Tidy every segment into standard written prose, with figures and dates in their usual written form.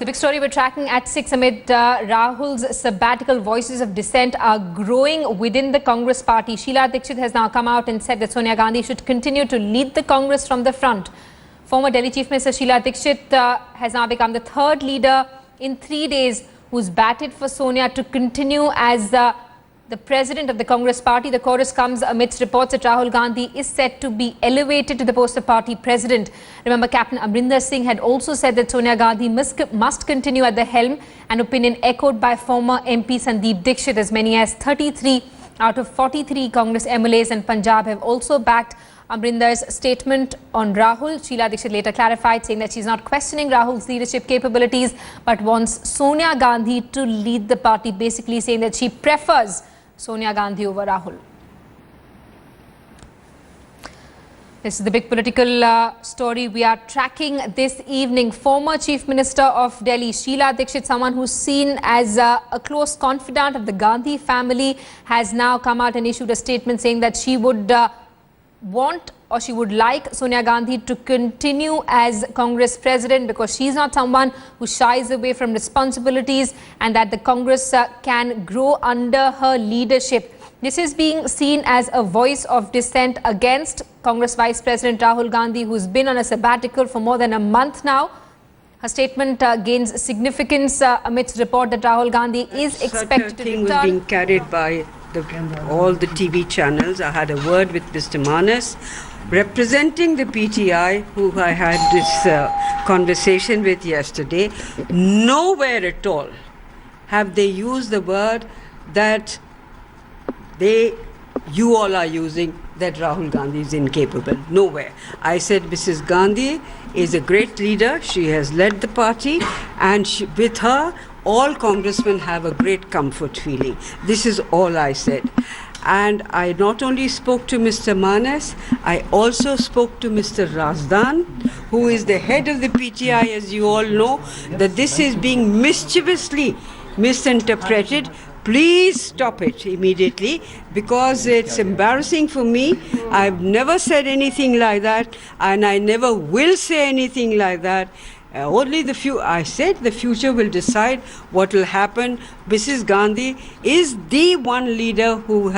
The big story we're tracking at 6 amid Rahul's sabbatical. Voices of dissent are growing within the Congress party. Sheila Dikshit has now come out and said that Sonia Gandhi should continue to lead the Congress from the front. Former Delhi Chief Minister Sheila Dikshit has now become the third leader in 3 days who's batted for Sonia to continue as the president of the Congress party. The chorus comes amidst reports that Rahul Gandhi is set to be elevated to the post of party president. Remember, Captain Amrinder Singh had also said that Sonia Gandhi must continue at the helm, an opinion echoed by former MP Sandeep Dikshit. As many as 33 out of 43 Congress MLAs in Punjab have also backed Amrinder's statement on Rahul. Sheila Dikshit later clarified, saying that she's not questioning Rahul's leadership capabilities, but wants Sonia Gandhi to lead the party, basically saying that she prefers Sonia Gandhi over Rahul. This is the big political story we are tracking this evening. Former Chief Minister of Delhi, Sheila Dikshit, someone who's seen as a close confidant of the Gandhi family, has now come out and issued a statement saying that she would she would like Sonia Gandhi to continue as Congress president because she's not someone who shies away from responsibilities, and that the Congress can grow under her leadership. This is being seen as a voice of dissent against Congress Vice President Rahul Gandhi, who's been on a sabbatical for more than a month now. Her statement gains significance amidst report that Rahul Gandhi is expected to return. Was being carried by all the TV channels. I had a word with Mr. Manas, representing the PTI, who I had this conversation with yesterday. Nowhere at all have they used the word that you all are using, that Rahul Gandhi is incapable. Nowhere. I said Mrs. Gandhi is a great leader. She has led the party, and with her, all congressmen have a great comfort feeling. This is all I said. And I not only spoke to Mr. Manas, I also spoke to Mr. Razdan, who is the head of the PTI, as you all know, that this is being mischievously misinterpreted. Please stop it immediately, because it's embarrassing for me. I've never said anything like that, and I never will say anything like that. I said the future will decide what will happen. Mrs. Gandhi is the one leader who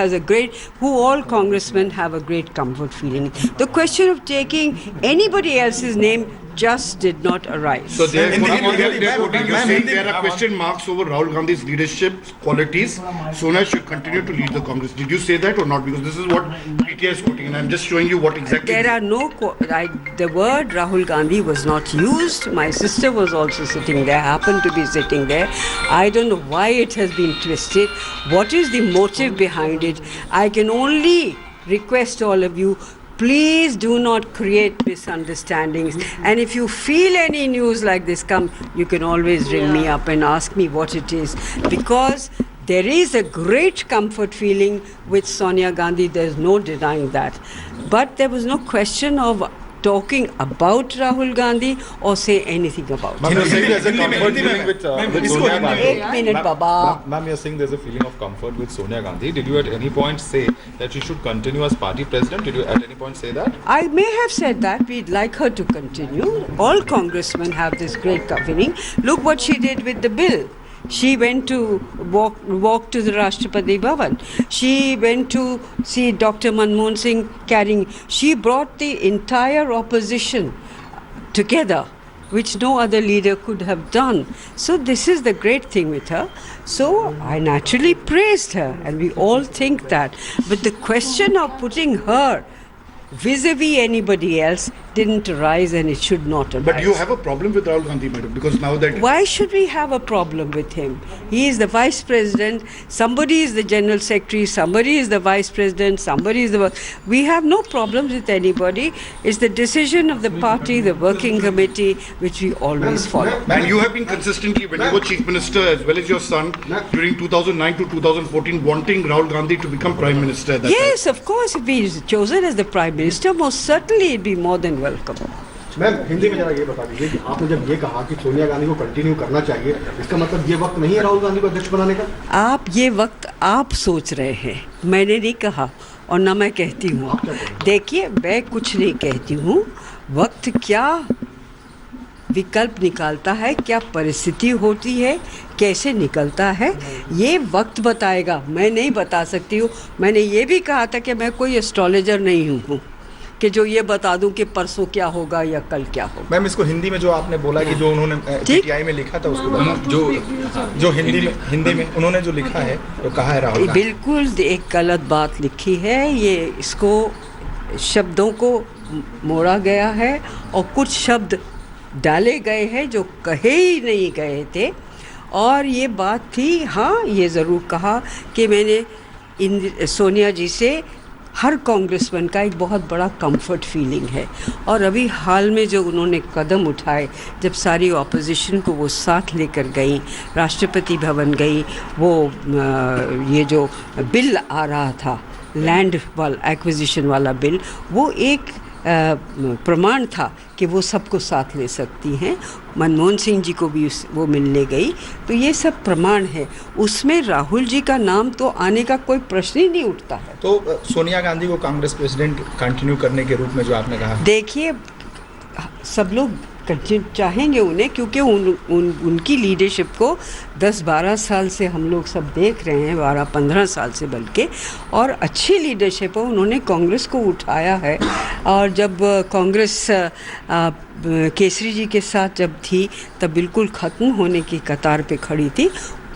all congressmen have a great comfort feeling. The question of taking anybody else's name just did not arise. So you're saying there are question marks over Rahul Gandhi's leadership qualities. Sonia should continue to lead the Congress. Did you say that or not? Because this is what PTI is quoting, and I'm just showing you what exactly. There are the word Rahul Gandhi was not used. My sister was also sitting there, happened to be sitting there. I don't know why it has been twisted. What is the motive behind it? I can only request all of you, please do not create misunderstandings. And if you feel any news like this come, you can always ring me up and ask me what it is. Because there is a great comfort feeling with Sonia Gandhi, there's no denying that. But there was no question of talking about Rahul Gandhi or say anything about it. You're saying there's a comfort feeling with Sonia Gandhi. 1 minute, Baba. Ma'am, you're saying there's a feeling of comfort with Sonia Gandhi. Did you at any point say that she should continue as party president? Did you at any point say that? I may have said that. We'd like her to continue. All congressmen have this great feeling. Look what she did with the bill. She went to walk to the Rashtrapati Bhavan. She went to see Dr. Manmohan Singh she brought the entire opposition together, which no other leader could have done. So this is the great thing with her. So I naturally praised her, and we all think that. But the question of putting her vis-a-vis anybody else didn't arise, and it should not arise. But you have a problem with Rahul Gandhi, madam, because now that... Why should we have a problem with him? He is the vice president, somebody is the general secretary, somebody is the vice president, somebody is the... We have no problems with anybody. It's the decision of the party, the working committee, which we always follow. And you have been consistently, when you were chief minister, as well as your son, during 2009 to 2014, wanting Rahul Gandhi to become prime minister at that Yes, of course, if he is chosen as the prime minister, most certainly it'd be more than welcome. Ma'am Hindi में जरा ये बता दीजिए कि आपने जब ये कहा कि सोनिया गांधी को कंटिन्यू करना चाहिए, इसका मतलब ये वक्त नहीं है राहुल गांधी को अध्यक्ष बनाने का? ये वक्त आप सोच रहे हैं, मैंने नहीं कहा और ना मैं कहती हूँ. देखिए, मैं कुछ नहीं कहती हूँ. वक्त क्या विकल्प निकालता है, क्या परिस्थिति होती है, कैसे निकलता है, ये वक्त बताएगा। मैं नहीं बता सकती हूँ। मैंने ये भी कहा था कि मैं कोई एस्ट्रोलॉजर नहीं हूँ कि जो ये बता दूं कि परसों क्या होगा या कल क्या होगा। मैम, इसको हिंदी में जो आपने बोला कि जो उन्होंने पीटीआई में लिखा था उसको बता, जो हिंदी में उन्होंने जो लिखा है, तो कहा है राहुल गांधी बिल्कुल एक गलत बात लिखी है। ये इसको शब्दों को मोड़ा गया है और कुछ शब्द डाले गए हैं जो कहे ही नहीं गए थे। और ये बात थी, हाँ ये ज़रूर कहा कि मैंने सोनिया जी से हर कांग्रेसमैन का एक बहुत बड़ा कंफर्ट फीलिंग है। और अभी हाल में जो उन्होंने कदम उठाए, जब सारी ऑपोजिशन को वो साथ लेकर गई, राष्ट्रपति भवन गई, वो ये जो बिल आ रहा था लैंड वाला एक्विजिशन वाला बिल, वो एक प्रमाण था कि वो सबको साथ ले सकती हैं। मनमोहन सिंह जी को भी वो मिलने गई, तो ये सब प्रमाण है। उसमें राहुल जी का नाम तो आने का कोई प्रश्न ही नहीं उठता है। तो सोनिया गांधी को कांग्रेस प्रेसिडेंट कंटिन्यू करने के रूप में जो आपने कहा, देखिए सब लोग चाहेंगे उन्हें, क्योंकि उनकी लीडरशिप को 10-12 साल से हम लोग सब देख रहे हैं, 12-15 साल से बल्कि, और अच्छी लीडरशिप है। उन्होंने कांग्रेस को उठाया है। और जब कांग्रेस केसरी जी के साथ जब थी तब बिल्कुल ख़त्म होने की कतार पे खड़ी थी,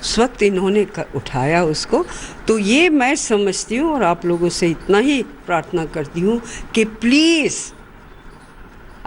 उस वक्त इन्होंने उठाया उसको। तो ये मैं समझती हूँ और आप लोगों से इतना ही प्रार्थना करती हूँ कि प्लीज़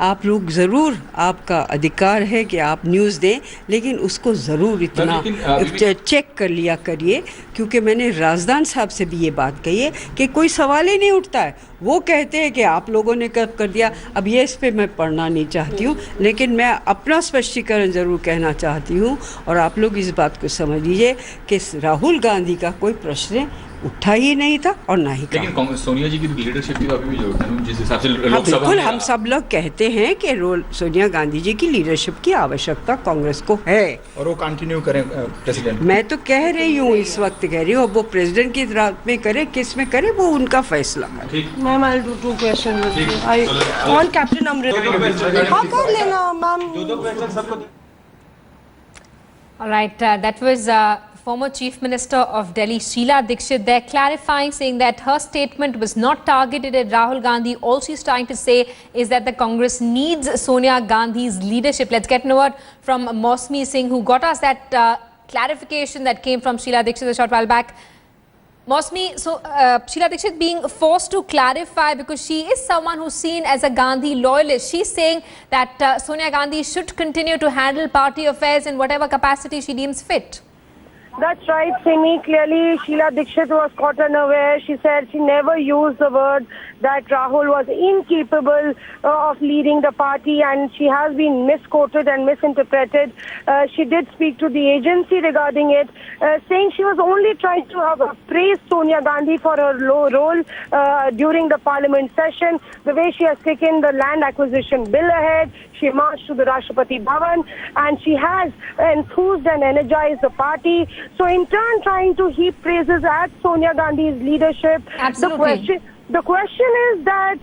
आप लोग ज़रूर, आपका अधिकार है कि आप न्यूज़ दें, लेकिन उसको ज़रूर इतना चेक कर लिया करिए। क्योंकि मैंने राजदान साहब से भी ये बात कही है कि कोई सवाल ही नहीं उठता है। वो कहते हैं कि आप लोगों ने कब कर दिया। अब ये इस पे मैं पढ़ना नहीं चाहती हूँ, लेकिन मैं अपना स्पष्टीकरण ज़रूर कहना चाहती हूँ। और आप लोग इस बात को समझ लीजिए कि राहुल गांधी का कोई प्रश्न उठा ही नहीं था और ना ही। लेकिन सोनिया जी की लीडरशिप की तो अभी भी जरूरत है, जिस हिसाब से लोकसभा बिल्कुल हम सब लोग कहते हैं कि सोनिया गांधी जी की लीडरशिप की आवश्यकता कांग्रेस को है और वो कंटिन्यू करें प्रेसिडेंट। मैं तो कह रही हूँ, इस वक्त कह रही हूँ। अब वो प्रेसिडेंट की रात में करे, किस में करे, वो उनका फैसला है। Ma'am, I do 2 question on captain Amarinder. हाँ कर लेना ma'am. All right, that was former Chief Minister of Delhi, Sheila Dikshit, there clarifying, saying that her statement was not targeted at Rahul Gandhi. All she's trying to say is that the Congress needs Sonia Gandhi's leadership. Let's get a word from Mosmi Singh, who got us that clarification that came from Sheila Dikshit a short while back. Mosmi, so Sheila Dikshit being forced to clarify because she is someone who's seen as a Gandhi loyalist. She's saying that Sonia Gandhi should continue to handle party affairs in whatever capacity she deems fit. That's right, Simi. Clearly, Sheila Dikshit was caught unaware. She said she never used the word that Rahul was incapable of leading the party, and she has been misquoted and misinterpreted. She did speak to the agency regarding it, saying she was only trying to praise Sonia Gandhi for her role during the parliament session, the way she has taken the land acquisition bill ahead. She marched to the Rashtrapati Bhavan and she has enthused and energized the party. So in turn, trying to heap praises at Sonia Gandhi's leadership. Absolutely. The question is that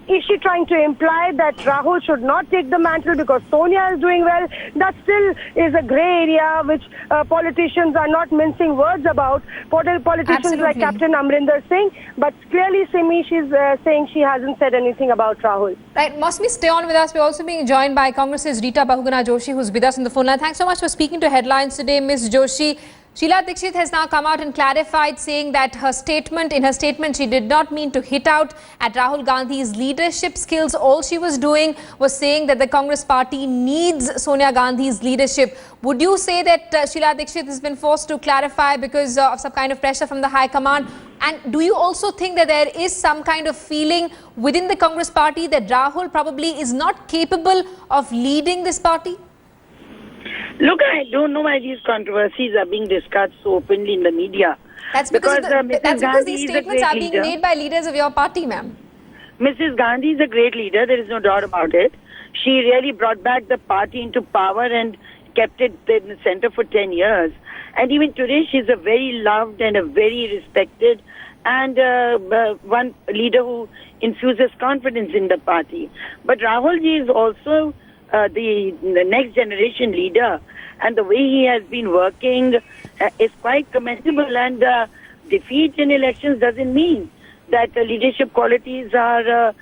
is she trying to imply that Rahul should not take the mantle because Sonia is doing well? That still is a grey area which politicians are not mincing words about. Politicians Absolutely. like Captain Amrinder Singh, but clearly Simi, she's saying she hasn't said anything about Rahul. Right, must we stay on with us? We're also being joined by Congress's Rita Bahuguna Joshi, who's with us on the phone line. Thanks so much for speaking to Headlines today, Ms. Joshi. Sheila Dikshit has now come out and clarified, saying that in her statement, she did not mean to hit out at Rahul Gandhi's leadership skills. All she was doing was saying that the Congress party needs Sonia Gandhi's leadership. Would you say that Sheila Dikshit has been forced to clarify because of some kind of pressure from the High Command? And do you also think that there is some kind of feeling within the Congress party that Rahul probably is not capable of leading this party? Look, I don't know why these controversies are being discussed so openly in the media. That's because these statements are being made by leaders of your party, ma'am. Mrs. Gandhi is a great leader, there is no doubt about it. She really brought back the party into power and kept it in the center for 10 years. And even today, she's a very loved and a very respected and one leader who infuses confidence in the party. But Rahul ji is also the next generation leader, and the way he has been working is quite commendable. And defeat in elections doesn't mean that the leadership qualities are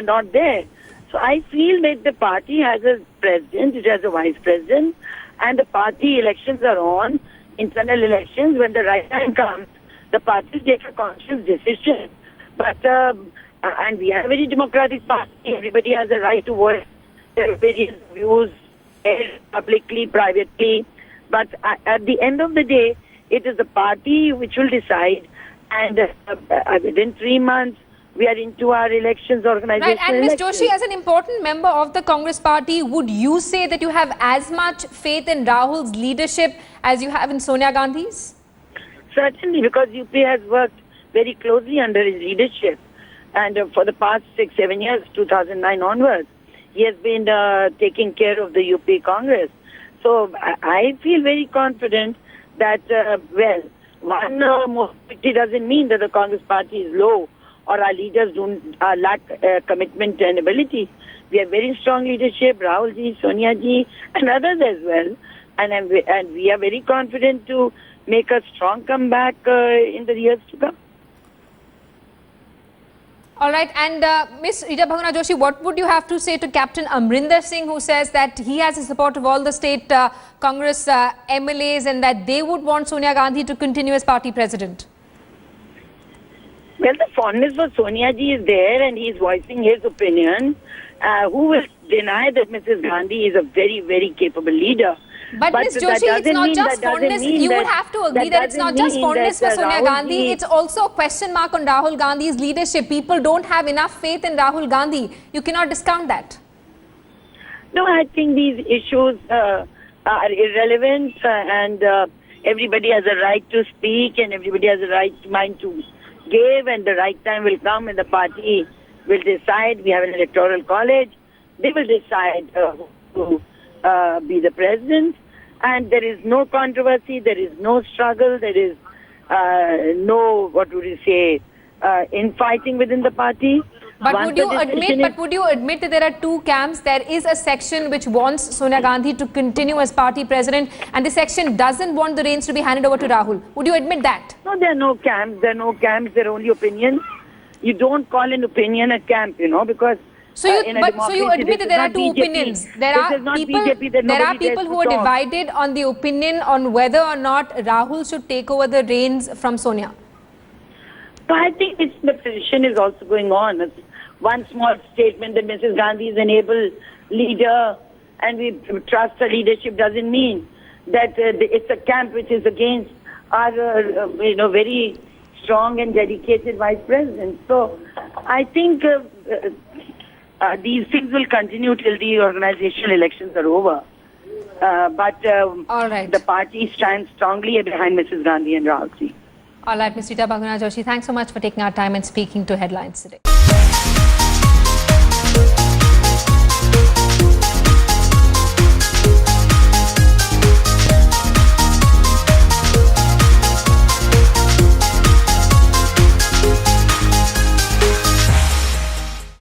not there. So I feel that the party has a president, it has a vice president, and the party elections are on, internal elections. When the right time comes, the party takes a conscious decision. But and we are a very democratic party. Everybody has a right to voice their various views publicly, privately. But at the end of the day, it is the party which will decide. And within 3 months, we are into our elections organization. Right, and Ms. Joshi, as an important member of the Congress party, would you say that you have as much faith in Rahul's leadership as you have in Sonia Gandhi's? Certainly, because UP has worked very closely under his leadership. And for the past 6-7 years, 2009 onwards, he has been taking care of the UP Congress. So I feel very confident that, well, one mobility doesn't mean that the Congress party is low or our leaders don't lack commitment and ability. We have very strong leadership, Rahul ji, Sonia ji, and others as well. And we are very confident to make a strong comeback in the years to come. All right, and Ms. Rita Bahuguna Joshi, what would you have to say to Captain Amrinder Singh, who says that he has the support of all the state Congress MLAs and that they would want Sonia Gandhi to continue as party president? Well, the fondness for Sonia ji is there and he is voicing his opinion. Who will deny that Mrs. Gandhi is a very, very capable leader? But Ms. Joshi, it's not just fondness. You would have to agree that it's not just fondness for Sonia Gandhi. It's also a question mark on Rahul Gandhi's leadership. People don't have enough faith in Rahul Gandhi. You cannot discount that. No, I think these issues are irrelevant and everybody has a right to speak and everybody has a right mind to give, and the right time will come and the party will decide. We have an electoral college. They will decide who to be the president. And there is no controversy, there is no struggle, there is no, what would you say, infighting within the party. But would you admit that there are two camps? There is a section which wants Sonia Gandhi to continue as party president, and the section doesn't want the reins to be handed over to Rahul. Would you admit that? No, there are no camps. There are no camps. There are only opinions. You don't call an opinion a camp, you know, because so you admit that there are two opinions. There are people who are divided on the opinion on whether or not Rahul should take over the reins from Sonia. So I think the position is also going on. It's one small statement that Mrs. Gandhi is an able leader and we trust her leadership doesn't mean that it's a camp which is against our very strong and dedicated vice president. So I think these things will continue till the organizational elections are over. All right. The party stands strongly behind Mrs. Gandhi and Rahul ji. All right, Ms. Rita Bahuguna Joshi, thanks so much for taking our time and speaking to Headlines today.